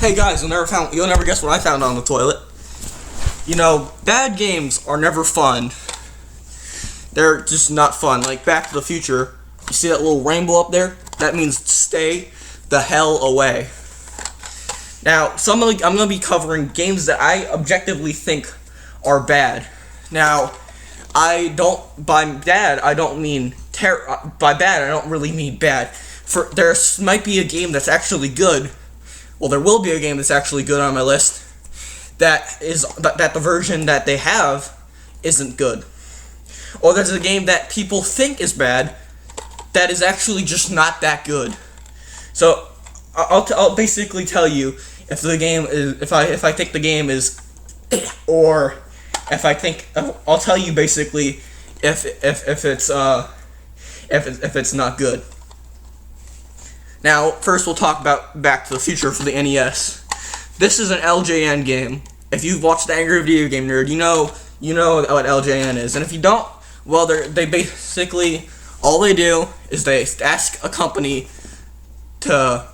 Hey guys, you'll never guess what I found on the toilet. You know, bad games are never fun. They're just not fun. Like Back to the Future, you see that little rainbow up there? That means stay the hell away. Now, I'm gonna be covering games that I objectively think are bad. Now, by bad I don't really mean bad. There might be a game that's actually good. Well, there will be a game that's actually good on my list. That the version that they have isn't good. Or there's a game that people think is bad that is actually just not that good. So I'll basically tell you if the game is if I think the game is, or if I think I'll tell you basically if it's not good. Now, first we'll talk about Back to the Future for the NES. This is an LJN game. If you've watched the Angry Video Game Nerd, you know what LJN is. And if you don't, well, they basically, all they do is they ask a company to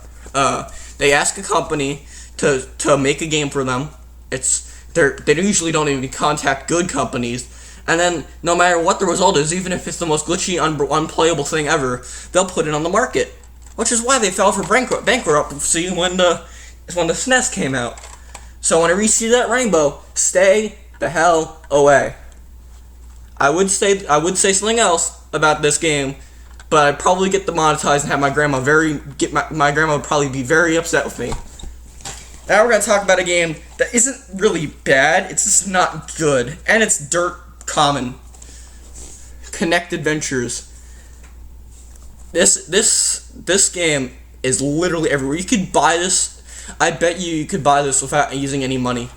make a game for them. They usually don't even contact good companies. And then, no matter what the result is, even if it's the most glitchy, unplayable thing ever, they'll put it on the market. Which is why they fell for bankruptcy when the SNES came out. So whenever you see that rainbow, stay the hell away. I would say something else about this game, but I'd probably get demonetized and have my grandma my grandma would probably be very upset with me. Now we're gonna talk about a game that isn't really bad. It's just not good, and it's dirt common. Kinect Adventures. This game is literally everywhere. You could buy this. I bet you could buy this without using any money.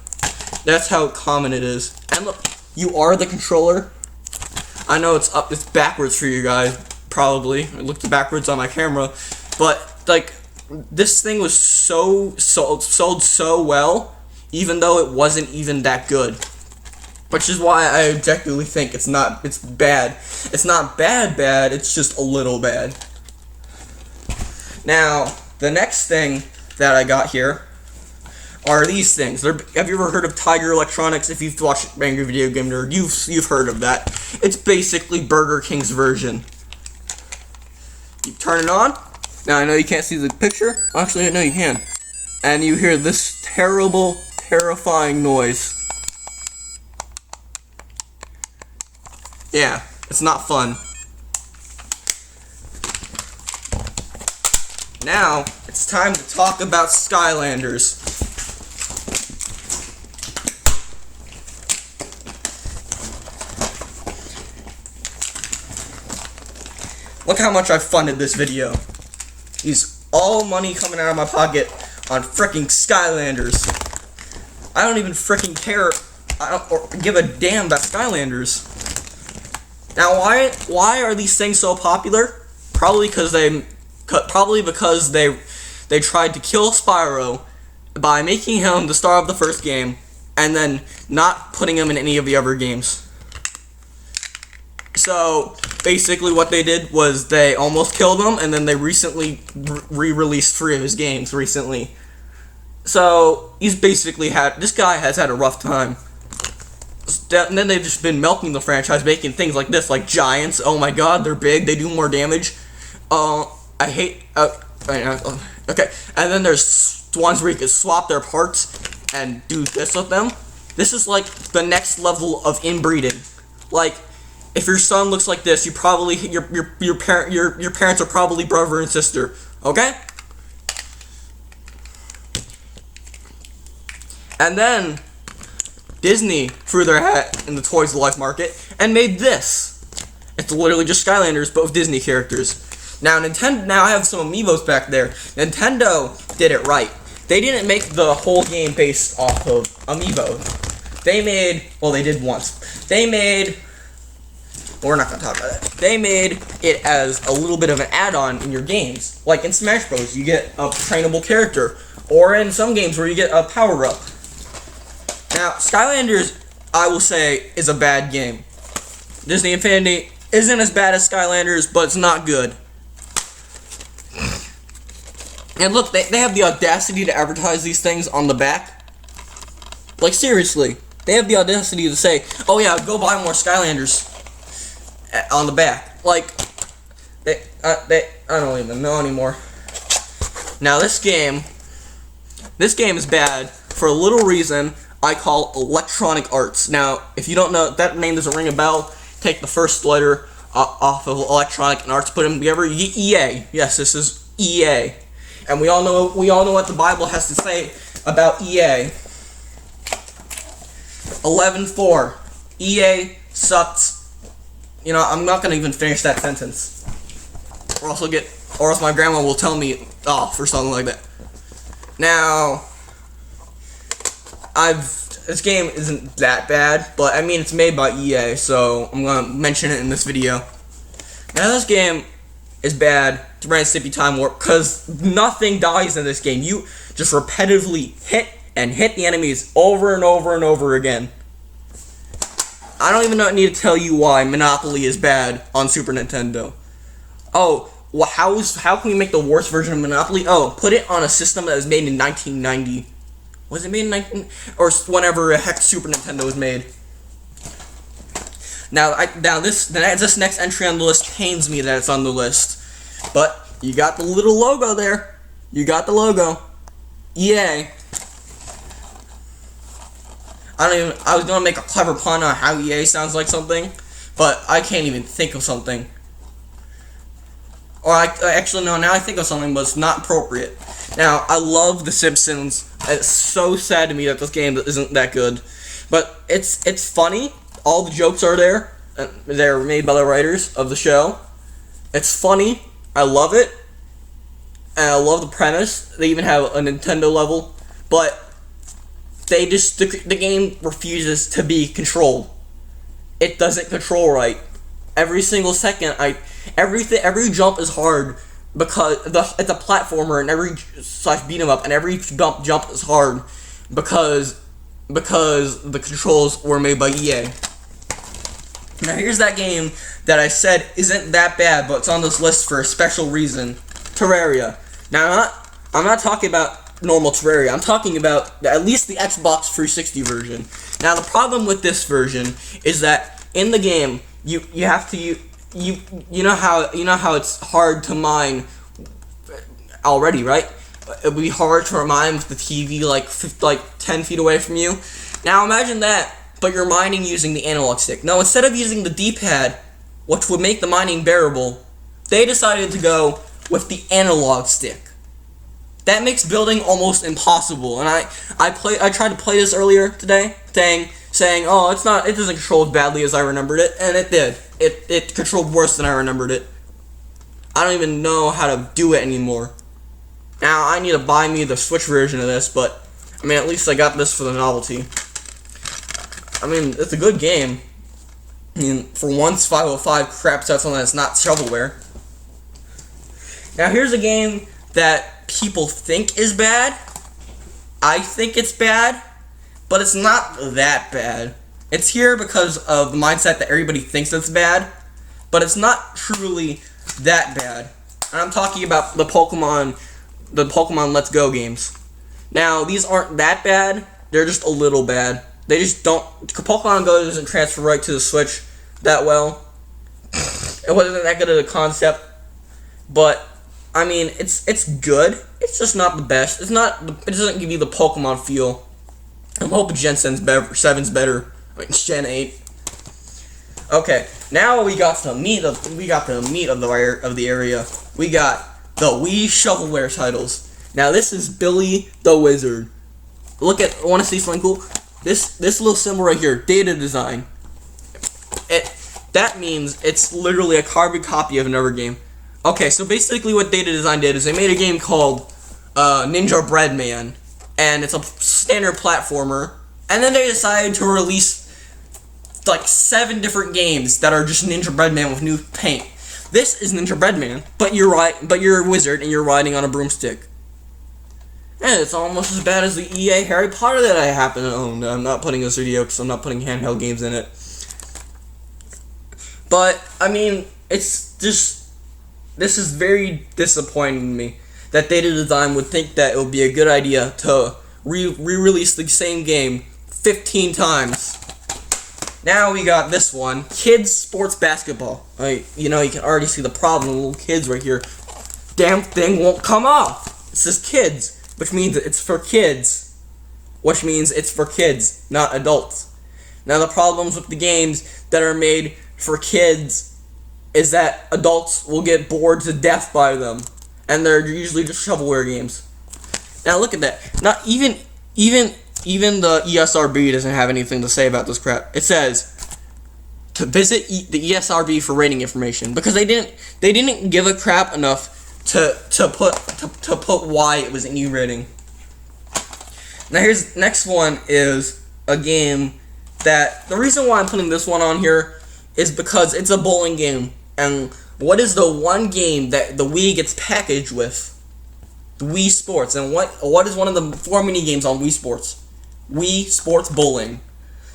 That's how common it is. And look, you are the controller. I know it's backwards for you guys, probably. It looked backwards on my camera, but like this thing was sold so well, even though it wasn't even that good. Which is why I objectively think it's bad. It's not bad, it's just a little bad. Now, the next thing that I got here are these things. Have you ever heard of Tiger Electronics? If you've watched Angry Video Game Nerd, you've heard of that. It's basically Burger King's version. You turn it on. Now, I know you can't see the picture. Actually, I know you can. And you hear this terrible, terrifying noise. Yeah, it's not fun. Now, it's time to talk about Skylanders. Look how much I funded this video. Use all money coming out of my pocket on frickin' Skylanders. I don't even frickin' care or give a damn about Skylanders. Now, why are these things so popular? Probably because they tried to kill Spyro by making him the star of the first game and then not putting him in any of the other games. So basically what they did was they almost killed him, and then they recently re-released 3 of his games recently. So this guy has had a rough time. And then they've just been milking the franchise, making things like this, like Giants. Oh my god, they're big, they do more damage. Okay, and then there's ones where you can swap their parts and do this with them. This is like the next level of inbreeding. Like, if your son looks like this, your parents are probably brother and sister. Okay? And then Disney threw their hat in the Toys to Life market and made this. It's literally just Skylanders, but with Disney characters. Now I have some amiibos back there. Nintendo did it right. They didn't make the whole game based off of amiibo. They did once. We're not gonna talk about it. They made it as a little bit of an add-on in your games. Like in Smash Bros, you get a trainable character. Or in some games where you get a power-up. Now, Skylanders, I will say, is a bad game. Disney Infinity isn't as bad as Skylanders, but it's not good. And look, they have the audacity to advertise these things on the back. Like, seriously. They have the audacity to say, oh yeah, go buy more Skylanders on the back. Like, I don't even know anymore. Now, this game is bad for a little reason I call Electronic Arts. Now, if you don't know, if that name doesn't ring a bell, take the first letter off of Electronic and Arts, put them together, you get EA. Yes, this is EA. And we all know what the Bible has to say about EA. 11:4. EA sucks. You know, I'm not gonna even finish that sentence, or else my grandma will tell me off or something like that. Now, this game isn't that bad, but I mean it's made by EA, so I'm gonna mention it in this video. Now, this game is bad to Ren and Stimpy Time Warp because nothing dies in this game. You just repetitively hit the enemies over and over and over again. I don't even need to tell you why Monopoly is bad on Super Nintendo. Oh, well, how can we make the worst version of Monopoly? Oh, put it on a system that was made in 1990. Was it made in or whenever heck Super Nintendo was made? Now this next entry on the list pains me that it's on the list, but you got the little logo there. You got the logo. EA. I was gonna make a clever pun on how EA sounds like something, but I can't even think of something. Or actually no, now I think of something, but it's not appropriate. Now, I love The Simpsons. It's so sad to me that this game isn't that good, but it's funny. All the jokes are there. They're made by the writers of the show. It's funny. I love it. And I love the premise. They even have a Nintendo level, but the game refuses to be controlled. It doesn't control right. Every single second, every jump is hard because it's a platformer, and every beat 'em up, and every jump is hard because the controls were made by EA. Now, here's that game that I said isn't that bad, but it's on this list for a special reason. Terraria. Now, I'm not talking about normal Terraria. I'm talking about at least the Xbox 360 version. Now, the problem with this version is that in the game, you have to you know how it's hard to mine already, right? It'd be hard to mine with the TV like 10 feet away from you. Now, imagine that, but you're mining using the analog stick. Now, instead of using the D-pad, which would make the mining bearable, they decided to go with the analog stick. That makes building almost impossible. And I tried to play this earlier today, saying, oh, it doesn't control as badly as I remembered it, and it did. It controlled worse than I remembered it. I don't even know how to do it anymore. Now, I need to buy me the Switch version of this, but I mean, at least I got this for the novelty. I mean, it's a good game. I mean, for once, 505 craps out something that's not shovelware. Now, here's a game that people think is bad. I think it's bad, but it's not that bad. It's here because of the mindset that everybody thinks it's bad, but it's not truly that bad. And I'm talking about the Pokemon Let's Go games. Now, these aren't that bad. They're just a little bad. They just don't... Pokemon Go doesn't transfer right to the Switch that well. It wasn't that good of a concept. But, I mean, it's good. It's just not the best. It doesn't give you the Pokemon feel. I'm hoping Gen 7's better. I mean, Gen 8. Okay, now we got the meat of the area. We got the Wii shovelware titles. Now, this is Billy the Wizard. Want to see something cool? This little symbol right here, data design. That means it's literally a carbon copy of another game. Okay, so basically what Data Design did is they made a game called Ninja Bread Man, and it's a standard platformer, and then they decided to release like 7 different games that are just Ninja Bread Man with new paint. This is Ninja Bread Man, but you're a wizard and you're riding on a broomstick. And it's almost as bad as the EA Harry Potter that I happen to own. I'm not putting this video because I'm not putting handheld games in it. But, I mean, it's just... This is very disappointing to me. that Data Design would think that it would be a good idea to re-release the same game 15 times. Now we got this one, kids sports basketball. You can already see the problem, little kids right here. Damn thing won't come off. It says kids, which means it's for kids. Which means it's for kids, not adults. Now the problems with the games that are made for kids is that adults will get bored to death by them. And they're usually just shovelware games. Now look at that. Not even the ESRB doesn't have anything to say about this crap. It says to visit the ESRB for rating information because they didn't give a crap enough to put why it was an E rating. Now next one is a game that the reason why I'm putting this one on here is because it's a bowling game. And what is the one game that the Wii gets packaged with? The Wii Sports. And what is one of the 4 mini games on Wii Sports? Wii Sports Bowling.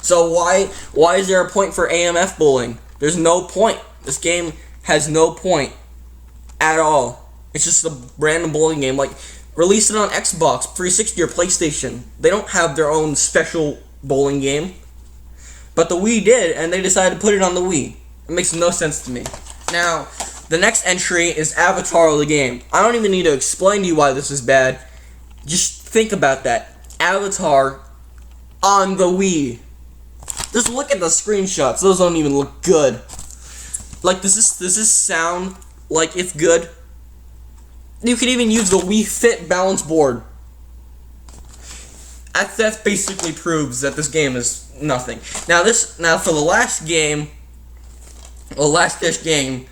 So why is there a point for AMF bowling? There's no point. This game has no point at all. It's just a random bowling game. Like, release it on Xbox 360 or PlayStation. They don't have their own special bowling game. But the Wii did, and they decided to put it on the Wii. It makes no sense to me. Now, the next entry is Avatar the game. I don't even need to explain to you why this is bad. Just think about that. Avatar on the Wii. Just look at the screenshots. Those don't even look good. Like, does this sound like it's good? You could even use the Wii Fit balance board. That basically proves that this game is nothing. Now for the last game, last-ish game,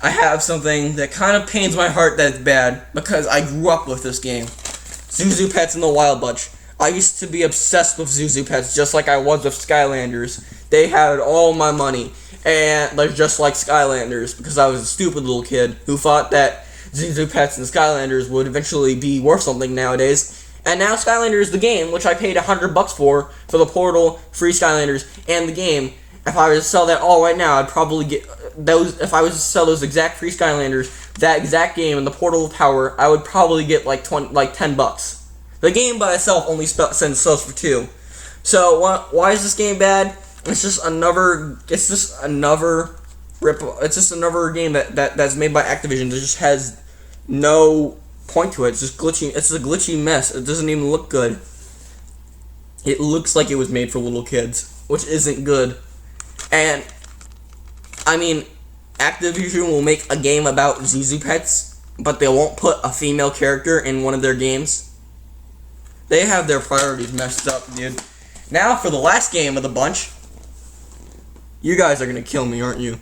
I have something that kind of pains my heart that it's bad because I grew up with this game. Zuzu Pets and the Wild Bunch. I used to be obsessed with Zuzu Pets just like I was with Skylanders. They had all my money, and they're just like Skylanders because I was a stupid little kid who thought that Zuzu Pets and Skylanders would eventually be worth something nowadays. And now Skylanders the game, which I paid $100 for the Portal, free Skylanders, and the game. If I was to sell that all right now, I'd probably get those. If I was to sell those exact free Skylanders, that exact game, and the Portal of Power, I would probably get like $10. The game by itself only sells for $2. So why is this game bad? It's just another game that's made by Activision that just has no point to it. It's just glitchy. It's a glitchy mess. It doesn't even look good. It looks like it was made for little kids, which isn't good. And I mean, Activision will make a game about Zuzu Pets, but they won't put a female character in one of their games. They have their priorities messed up, dude. Now for the last game of the bunch. You guys are gonna kill me, aren't you?